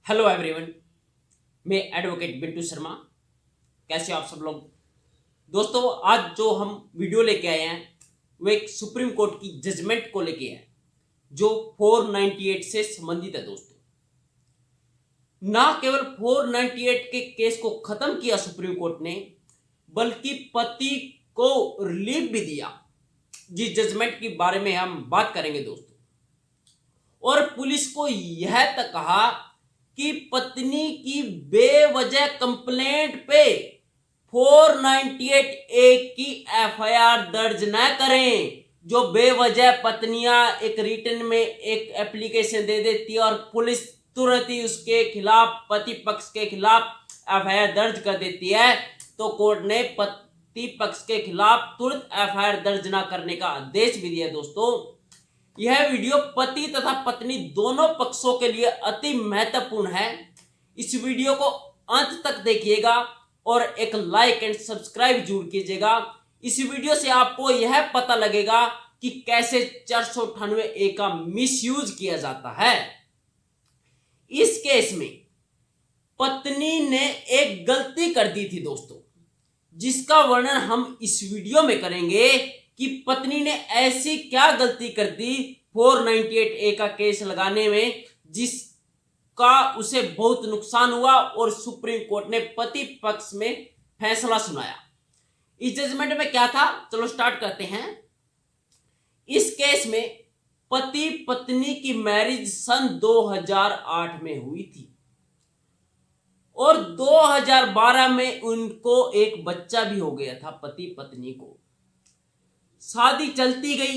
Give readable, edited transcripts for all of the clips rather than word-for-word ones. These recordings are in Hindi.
हेलो एवरीवन, मैं एडवोकेट बिट्टू शर्मा। कैसे हो आप सब लोग? दोस्तों, आज जो हम वीडियो लेके आए हैं वो एक सुप्रीम कोर्ट की जजमेंट को लेके है जो 498 से संबंधित है। दोस्तों, ना केवल 498 के केस को खत्म किया सुप्रीम कोर्ट ने, बल्कि पति को रिलीफ भी दिया। जिस जजमेंट के बारे में हम बात करेंगे दोस्तों, और पुलिस को यह तक कहा कि पत्नी की बेवजह कंप्लेंट पे 498 ए की एफआईआर दर्ज न करें। जो बेवजह पत्नियां एक रिटन में एक एप्लीकेशन दे देती है और पुलिस तुरंत ही उसके खिलाफ, पति पक्ष के खिलाफ एफआईआर दर्ज कर देती है, तो कोर्ट ने पति पक्ष के खिलाफ तुरंत एफआईआर दर्ज न करने का आदेश भी दिया। दोस्तों, यह वीडियो पति तथा पत्नी दोनों पक्षों के लिए अति महत्वपूर्ण है। इस वीडियो को अंत तक देखिएगा और एक लाइक एंड सब्सक्राइब जरूर कीजिएगा। इस वीडियो से आपको यह पता लगेगा कि कैसे 498 ए का मिसयूज किया जाता है। इस केस में पत्नी ने एक गलती कर दी थी दोस्तों, जिसका वर्णन हम इस वीडियो में करेंगे कि पत्नी ने ऐसी क्या गलती कर दी 498 ए का केस लगाने में, जिसका उसे बहुत नुकसान हुआ और सुप्रीम कोर्ट ने पति पक्ष में फैसला सुनाया। इस जजमेंट में क्या था, चलो स्टार्ट करते हैं। इस केस में पति पत्नी की मैरिज सन 2008 में हुई थी और 2012 में उनको एक बच्चा भी हो गया था। पति पत्नी को शादी चलती गई,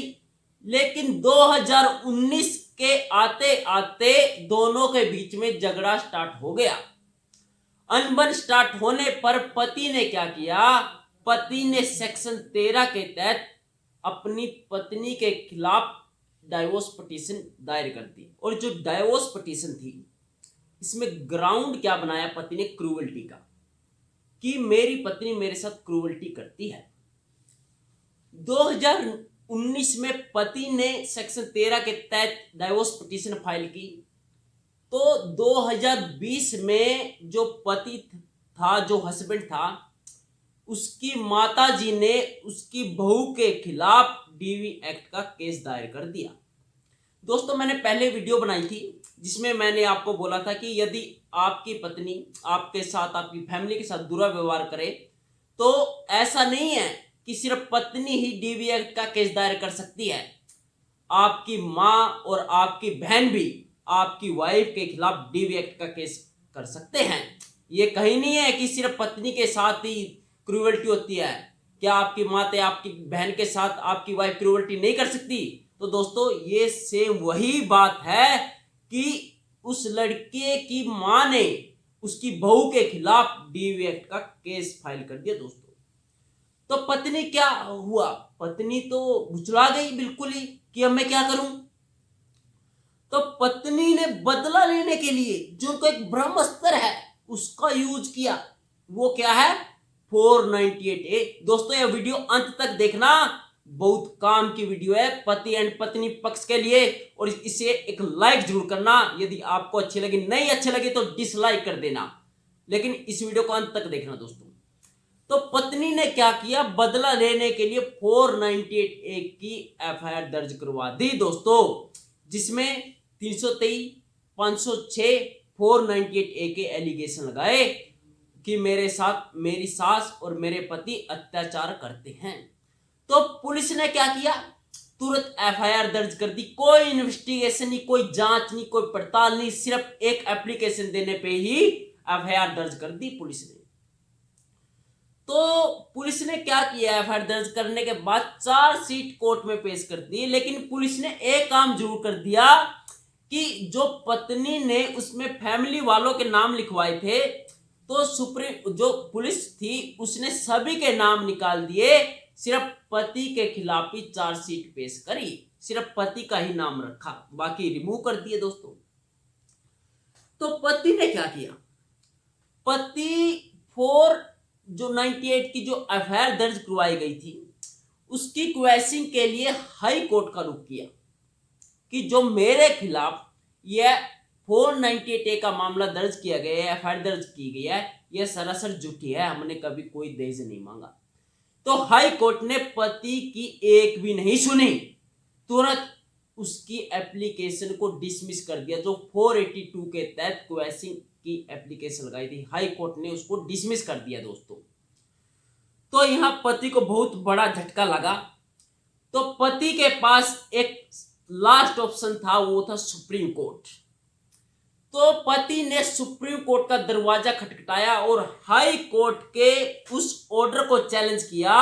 लेकिन 2019 के आते आते दोनों के बीच में झगड़ा स्टार्ट हो गया। अनबन स्टार्ट होने पर पति ने क्या किया, पति ने सेक्शन 13 के तहत अपनी पत्नी के खिलाफ डाइवोर्स पिटीशन दायर कर दी। और जो डाइवोर्स पिटीशन थी, इसमें ग्राउंड क्या बनाया पति ने, क्रूवल्टी का, कि मेरी पत्नी मेरे साथ क्रूवल्टी करती है। 2019 में पति ने सेक्शन 13 के तहत डाइवोर्स पिटीशन फाइल की, तो 2020 में जो पति था, जो हस्बैंड था, उसकी माताजी ने उसकी बहू के खिलाफ डीवी एक्ट का केस दायर कर दिया। दोस्तों, मैंने पहले वीडियो बनाई थी जिसमें मैंने आपको बोला था कि यदि आपकी पत्नी आपके साथ, आपकी फैमिली के साथ बुरा व्यवहार करे, तो ऐसा नहीं है कि सिर्फ पत्नी ही डीवी एक्ट का केस दायर कर सकती है। आपकी मां और आपकी बहन भी आपकी वाइफ के खिलाफ डीवी एक्ट का केस कर सकते हैं। ये कहीं नहीं है कि सिर्फ पत्नी के साथ ही क्रूवल्टी होती है। क्या आपकी माँ या आपकी बहन के साथ आपकी वाइफ क्रूवल्टी नहीं कर सकती? तो दोस्तों, ये सेम वही बात है कि उस लड़के की मां ने उसकी बहू के खिलाफ डीवी एक्ट का केस फाइल कर दिया। दोस्तों, तो पत्नी क्या हुआ, पत्नी तो भुचला गई बिल्कुल ही कि अब मैं क्या करूं। तो पत्नी ने बदला लेने के लिए जो एक ब्रह्मास्त्र है उसका यूज किया। वो क्या है, 498 ए। दोस्तों, यह वीडियो अंत तक देखना, बहुत काम की वीडियो है पति एंड पत्नी पक्ष के लिए। और इसे एक लाइक जरूर करना। यदि आपको अच्छी लगी, नहीं अच्छी लगी तो डिसलाइक कर देना, लेकिन इस वीडियो को अंत तक देखना। दोस्तों, तो पत्नी ने क्या किया, बदला लेने के लिए 498 ए की एफआईआर दर्ज करवा दी दोस्तों, जिसमें 323, 506, 498 ए के एलिगेशन लगाए कि मेरे साथ मेरी सास और मेरे पति अत्याचार करते हैं। तो पुलिस ने क्या किया, तुरंत एफआईआर दर्ज कर दी। कोई इन्वेस्टिगेशन नहीं, कोई जांच नहीं, कोई पड़ताल नहीं, सिर्फ एक एप्लीकेशन देने पे ही एफआईआर दर्ज कर दी पुलिस ने। तो पुलिस ने क्या किया, एफआईआर दर्ज करने के बाद चार्जशीट कोर्ट में पेश कर दी। लेकिन पुलिस ने एक काम जरूर कर दिया कि जो पत्नी ने उसमें फैमिली वालों के नाम लिखवाए थे, तो सुप्रीम जो पुलिस थी उसने सभी के नाम निकाल दिए, सिर्फ पति के खिलाफ ही चार्जशीट पेश करी, सिर्फ पति का ही नाम रखा, बाकी रिमूव कर दिए। दोस्तों, तो पति ने क्या किया, पति 498 की जो एफआईआर दर्ज करवाई गई थी उसकी क्वेश्चनिंग के लिए हाई कोर्ट का रुख किया कि जो मेरे खिलाफ यह 498A का मामला दर्ज किया गया है, एफआईआर दर्ज की गई है, यह सरासर झूठी है, हमने कभी कोई दहेज नहीं मांगा। तो हाई कोर्ट ने पति की एक भी नहीं सुनी, तुरंत उसकी एप्लीकेशन को डिसमिस कर दिया। जो 482 के तहत क्वेश्चन की एप्लीकेशन लगाई थी, हाई कोर्ट ने उसको डिसमिस कर दिया दोस्तों। तो यहां पति को बहुत बड़ा झटका लगा। तो पति के पास एक लास्ट ऑप्शन था, वो था सुप्रीम कोर्ट। तो पति ने सुप्रीम कोर्ट का दरवाजा खटखटाया और हाई कोर्ट के उस ऑर्डर को चैलेंज किया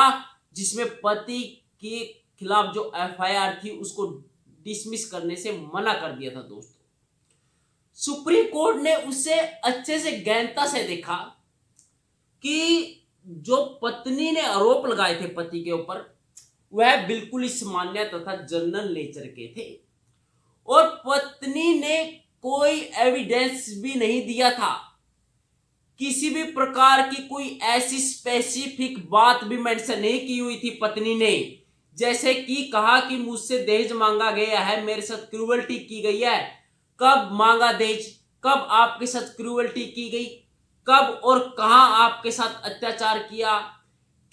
जिसमें पति के खिलाफ जो एफआईआर थी उसको डिसमिस करने से मना कर दिया था दोस्तों। सुप्रीम कोर्ट ने उसे अच्छे से गहनता से देखा कि जो पत्नी ने आरोप लगाए थे पति के ऊपर, वह बिल्कुल ही सामान्य तथा जनरल नेचर के थे और पत्नी ने कोई एविडेंस भी नहीं दिया था। किसी भी प्रकार की कोई ऐसी स्पेसिफिक बात भी मेंशन नहीं की हुई थी पत्नी ने, जैसे कि कहा कि मुझसे दहेज मांगा गया है, मेरे साथ क्रूअल्टी की गई है। कब मांगा दहेज, कब आपके साथ क्रूअल्टी की गई, कब और कहां आपके साथ अत्याचार किया,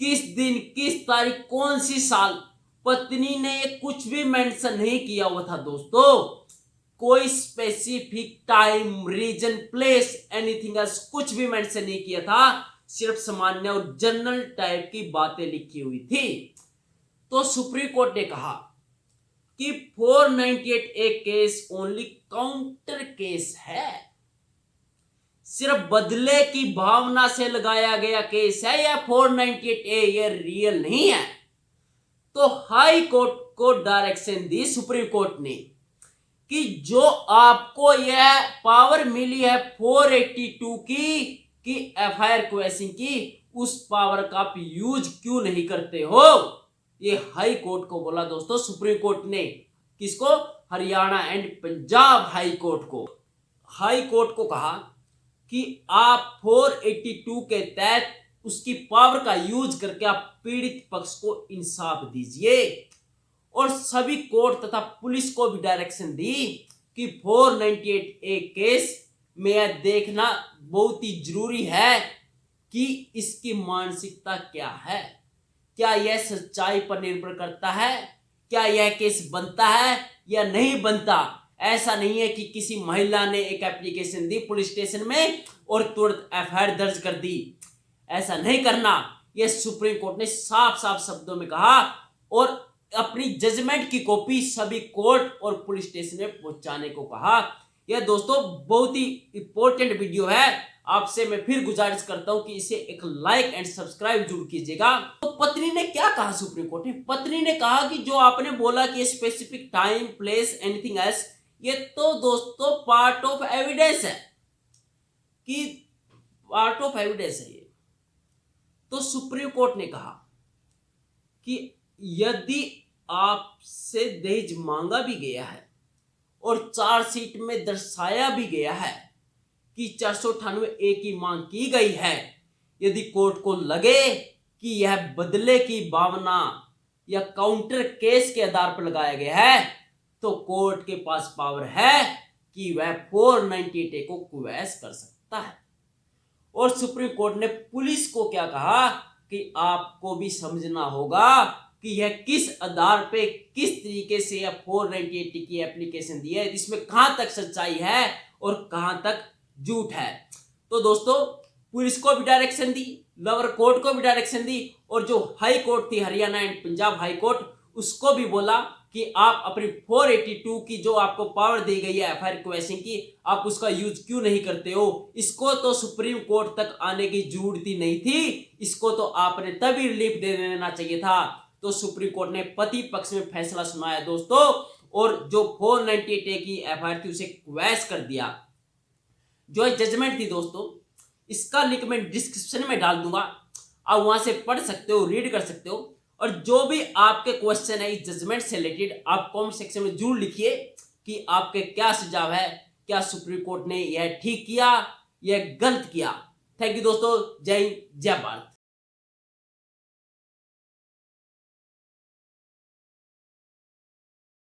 किस दिन, किस तारीख, कौन सी साल, पत्नी ने कुछ भी मेंशन नहीं किया हुआ था दोस्तों। कोई specific time, reason, place, anything else कुछ भी मेंशन नहीं किया था, सिर्फ सामान्य और जनरल टाइप की बातें लिखी हुई थी। तो सुप्रीम कोर्ट ने कहा कि 498A case only counter case है, सिर्फ बदले की भावना से लगाया गया केस है, या 498A ये रियल नहीं है। तो हाई कोर्ट को डायरेक्शन दी सुप्रीम कोर्ट ने कि जो आपको यह पावर मिली है 482 की एफआईआर क्वेश्चन की, उस पावर का आप यूज क्यों नहीं करते हो। ये हाई कोर्ट को बोला दोस्तों सुप्रीम कोर्ट ने। किसको? Haryana and Punjab high court को। हाई कोर्ट को कहा कि आप 482 के तहत उसकी पावर का यूज करके आप पीड़ित पक्ष को इंसाफ दीजिए। और सभी कोर्ट तथा पुलिस को भी डायरेक्शन दी कि 498A केस में यह देखना बहुत ही जरूरी है कि इसकी मानसिकता क्या है, क्या यह सच्चाई पर निर्भर करता है, क्या यह केस बनता है या नहीं बनता। ऐसा नहीं है कि किसी महिला ने एक एप्लीकेशन दी पुलिस स्टेशन में और तुरंत एफआईआर दर्ज कर दी, ऐसा नहीं करना। यह सुप्रीम कोर्ट ने साफ साफ शब्दों में कहा और अपनी जजमेंट की कॉपी सभी कोर्ट और पुलिस स्टेशन में पहुंचाने को कहा। यह दोस्तों बहुत ही इंपॉर्टेंट वीडियो है, आपसे मैं फिर गुजारिश करता हूं कि इसे एक लाइक एंड सब्सक्राइब जरूर कीजिएगा। तो पत्नी ने क्या कहा सुप्रीम कोर्ट ने? पत्नी ने कहा कि जो आपने बोला कि specific time, place, anything else, ये तो दोस्तों पार्ट ऑफ एविडेंस है, कि पार्ट ऑफ एविडेंस है ये। तो सुप्रीम कोर्ट ने कहा कि यदि आपसे दहेज मांगा भी गया है और चार्जशीट में दर्शाया भी गया है कि 498A की मांग की गई है, यदि कोर्ट को लगे कि यह बदले की भावना या काउंटर केस के आधार पर लगाया गया है, तो कोर्ट के पास पावर है कि वह 498A को क्वेश्चन कर सकता है। और सुप्रीम कोर्ट ने पुलिस को क्या कहा कि आपको भी समझना होगा कि यह किस आधार पे, किस तरीके से यह 498 की एप्लीकेशन दी है, इसमें कहां तक सच्चाई है और कहां तक झूठ है। तो दोस्तों पुलिस को भी डायरेक्शन दी, लोअर कोर्ट को भी डायरेक्शन दी, और जो हाई कोर्ट थी Haryana and Punjab high court, उसको भी बोला कि आप अपनी 482 की जो आपको पावर दी गई है एफआईआर क्वेश्चन की, आप उसका यूज क्यों नहीं करते हो। इसको तो सुप्रीम कोर्ट तक आने की जरूरत ही नहीं थी, इसको तो आपने तभी रिलीफ दे देना चाहिए था। तो सुप्रीम कोर्ट ने पति पक्ष में फैसला सुनाया दोस्तों, और जो 498A की एफआईआर थी उसे क्वैश कर दिया। जो जजमेंट थी दोस्तों, इसका लिंक मैं डिस्क्रिप्शन में डाल दूंगा, आप वहां से पढ़ सकते हो, रीड कर सकते हो। और जो भी आपके क्वेश्चन है इस जजमेंट से रिलेटेड, आप कमेंट सेक्शन में जरूर लिखिए कि आपके क्या सुझाव है, क्या सुप्रीम कोर्ट ने यह ठीक किया या गलत किया। थैंक यू दोस्तों, जय हिंद, जय भारत।